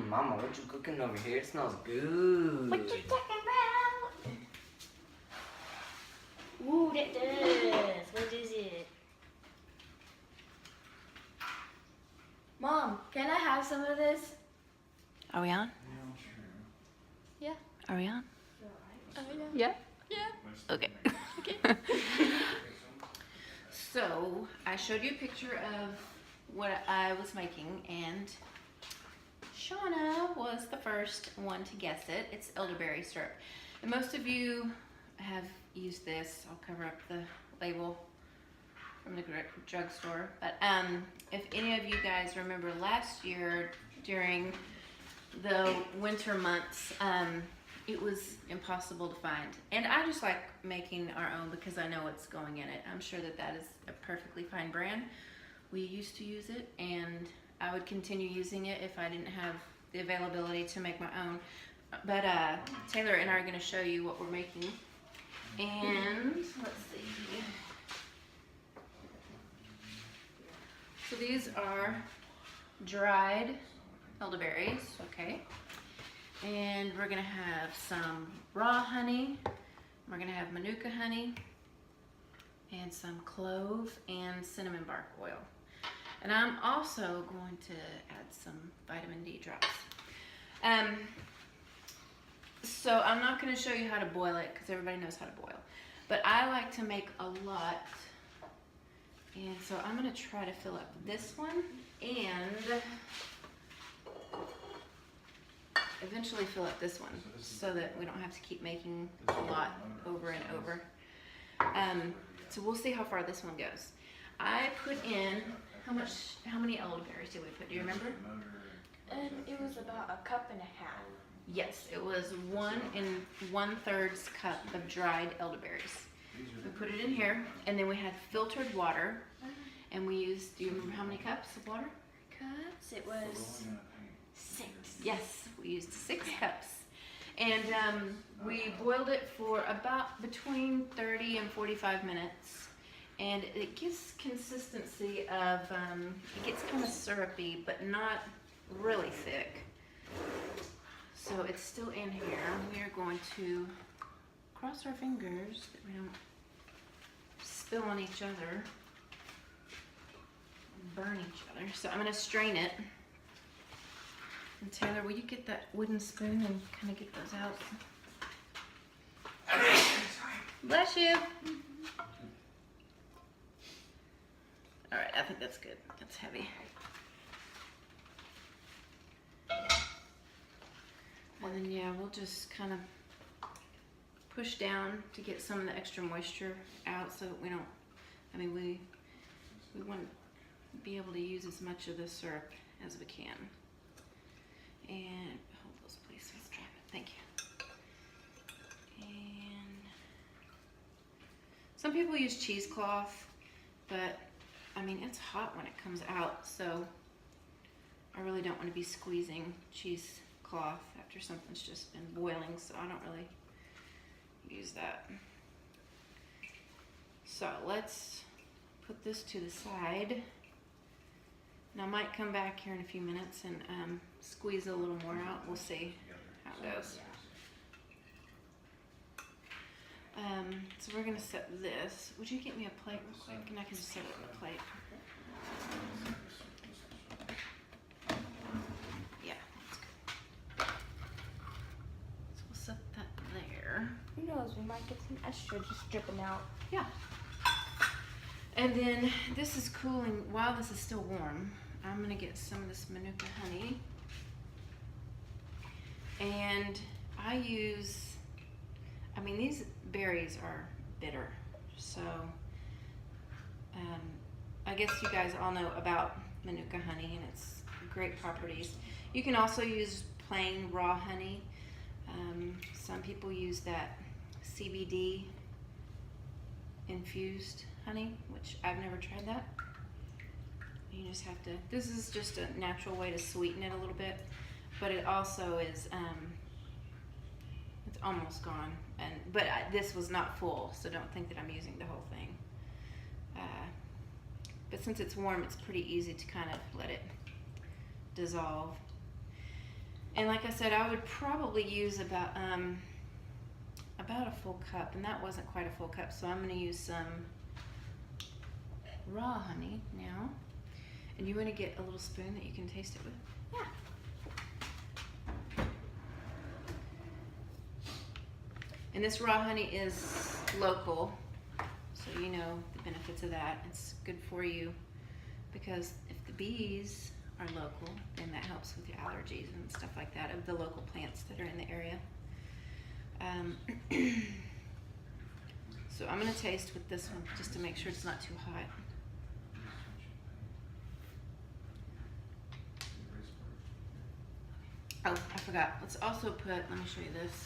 Mama, what you cooking over here? It smells good. What you talking about? Ooh, that does. What is it? Mom, can I have some of this? Are we on? Yeah. Are we on? Yeah. Yeah. Okay. Okay. So I showed you a picture of what I was making, and Shauna was the first one to guess it. It's elderberry syrup. And most of you have used this. I'll cover up the label from the drugstore. But if any of you guys remember last year during the winter months, it was impossible to find. And I just like making our own because I know what's going in it. I'm sure that that is a perfectly fine brand. We used to use it, and I would continue using it if I didn't have the availability to make my own. But Taylor and I are gonna show you what we're making. And let's see. So these are dried elderberries, okay? And we're gonna have some raw honey. We're gonna have manuka honey and some clove and cinnamon bark oil. And I'm also going to add some vitamin D drops. So I'm not gonna show you how to boil it because everybody knows how to boil. But I like to make a lot. And so I'm gonna try to fill up this one and eventually fill up this one so that we don't have to keep making a lot over and over. So we'll see how far this one goes. I put in, how many elderberries did we put? Do you remember? It was about a cup and a half. Yes, it was 1 1/3 cup of dried elderberries. We put it in here, and then we had filtered water, and we used, do you remember how many cups of water? Cups? It was 6. Yes, we used 6 cups. And we boiled it for about between 30 and 45 minutes. And it gives consistency of, it gets kind of syrupy, but not really thick. So it's still in here. We are going to cross our fingers that we don't spill on each other, burn each other. So I'm gonna strain it. And Taylor, will you get that wooden spoon and kind of get those out? Bless you. All right, I think that's good. That's heavy. And then yeah, we'll just kind of push down to get some of the extra moisture out so that we don't, I mean, we want to be able to use as much of the syrup as we can. And hold those please, let's drop it. Thank you. And some people use cheesecloth, but I mean, it's hot when it comes out, so I really don't want to be squeezing cheesecloth after something's just been boiling, so I don't really use that. So let's put this to the side. And I might come back here in a few minutes and squeeze a little more out. We'll see how it goes. So we're gonna set this. Would you get me a plate real quick? And I can just set it on the plate. Yeah, that's good. So we'll set that there. Who knows, we might get some extra just dripping out. Yeah. And then this is cooling. While this is still warm, I'm gonna get some of this manuka honey. And I use, I mean, these berries are bitter. So I guess you guys all know about manuka honey and its great properties. You can also use plain raw honey. Some people use that CBD infused honey, which I've never tried that. You just have to, this is just a natural way to sweeten it a little bit, but it also is, it's almost gone. But this was not full, so don't think that I'm using the whole thing. But since it's warm, it's pretty easy to kind of let it dissolve. And like I said, I would probably use about a full cup, and that wasn't quite a full cup, so I'm going to use some raw honey now. And you want to get a little spoon that you can taste it with? Yeah. And this raw honey is local, so you know the benefits of that. It's good for you because if the bees are local, then that helps with your allergies and stuff like that of the local plants that are in the area. So I'm going to taste with this one just to make sure it's not too hot. Oh, I forgot. Let's also put, let me show you this.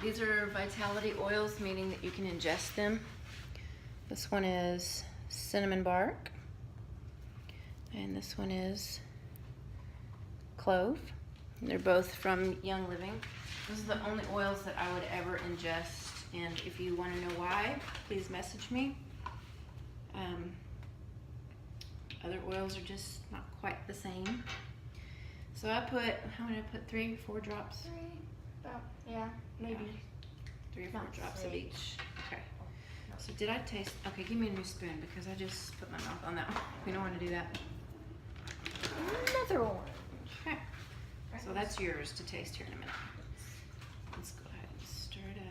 These are vitality oils, meaning that you can ingest them. This one is cinnamon bark. And this one is clove. They're both from Young Living. Those are the only oils that I would ever ingest. And if you want to know why, please message me. Other oils are just not quite the same. So I put, how many did I put? 3 or 4 drops? 3, about, yeah, maybe. Yeah. 3 or 4 Not drops of 6. each. Okay. So did I taste? Okay, give me a new spoon because I just put my mouth on that one. We don't want to do that. Another one. Okay. So that's yours to taste here in a minute. Let's go ahead and stir it up.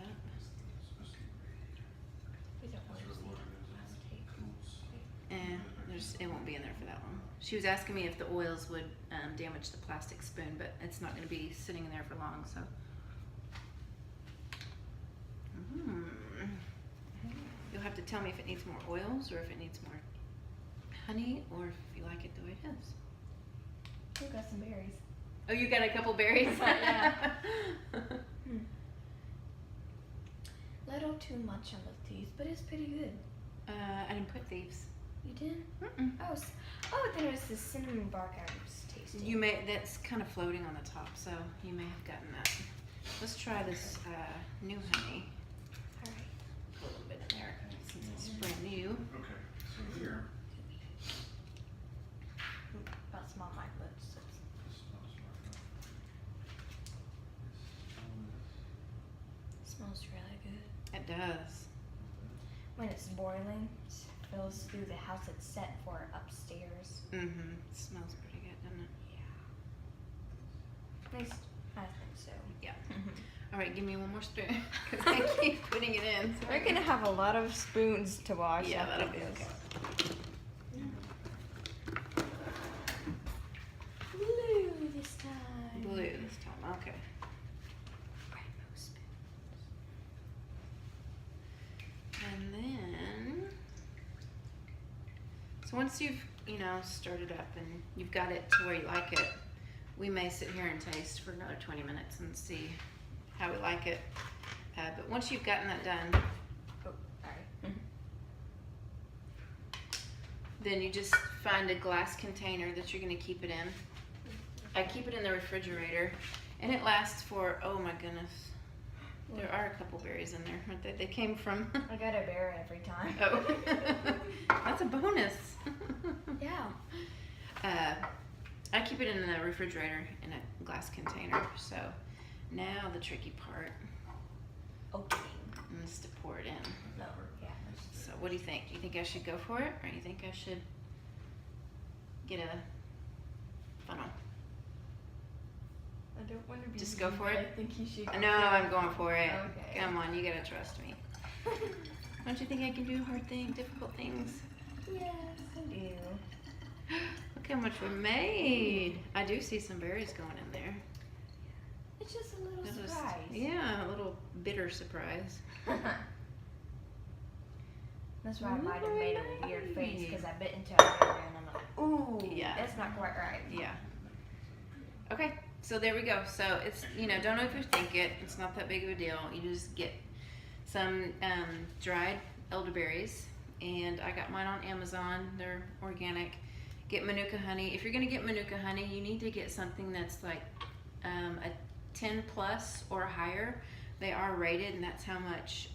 We don't want to And it won't be in there for that long. She was asking me if the oils would damage the plastic spoon, but it's not going to be sitting in there for long. So. You'll have to tell me if it needs more oils or if it needs more honey or if you like it the way it is. We've got some berries. Oh, you got a couple berries? Yeah. Little too much on the teeth, but it's pretty good. I didn't put thieves. You did? Mm-mm. Oh, then it was the cinnamon bark I was tasting. You may, that's kind of floating on the top, so you may have gotten that. Let's try this new honey. All right. Put a little bit in there since it's brand new. Okay, so here, About small my lips. this smells like Smells really good. It does. When it's boiling, it fills through the house it's set for upstairs. Mm-hmm. It smells pretty good, doesn't it? Yeah. At least I think so. Yeah. All right, give me one more spoon because I keep putting it in. So We're gonna have a lot of spoons to wash. Yeah, after that'll be this. okay. Blue this time. Blue this time. Okay. Rainbow spoons. And then, so once you've, started up and you've got it to where you like it, we may sit here and taste for another 20 minutes and see how we like it. But once you've gotten that done, Oh, sorry. then you just find a glass container that you're going to keep it in. I keep it in the refrigerator, and it lasts for, oh my goodness, there are a couple berries in there, aren't they? They came from... I got a bear every time. Oh, that's a bonus. Yeah. I keep it in the refrigerator in a glass container. So now the tricky part Opening. is to pour it in. No. Yeah. So what do you think? Do you think I should go for it, or do you think I should get a funnel? I don't want to be. Just go mean, for but it? I think you should. No, I'm going for it. Okay. Come on, you gotta trust me. Don't you think I can do hard things, difficult things? Yes, I do. Look how much we made. I do see some berries going in there. It's just a little That was- surprise. yeah, a little bitter surprise. That's why I might have made a weird face Nice. because I bit into a berry and I'm like, ooh, Yeah. that's not quite right. Yeah. Okay, so there we go. So it's, don't overthink it. It's not that big of a deal. You just get some dried elderberries, and I got mine on Amazon. They're organic. Get Manuka honey. If you're going to get Manuka honey, you need to get something that's like a 10 plus or higher. They are rated, and that's how much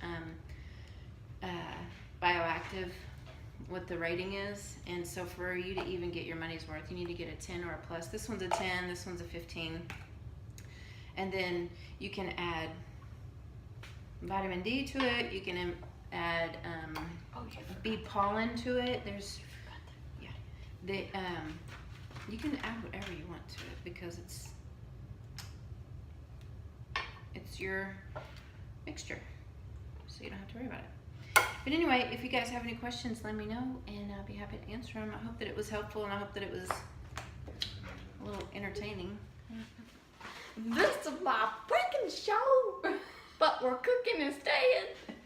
bioactive what the rating is. And so for you to even get your money's worth, you need to get a 10 or a plus. This one's a 10, this one's a 15. And then you can add vitamin D to it. You can add bee pollen to it. There's, yeah, you can add whatever you want to it because it's your mixture, so you don't have to worry about it. But anyway, if you guys have any questions, let me know, and I'll be happy to answer them. I hope that it was helpful, and I hope that it was a little entertaining. This is my freaking show, but we're cooking and staying.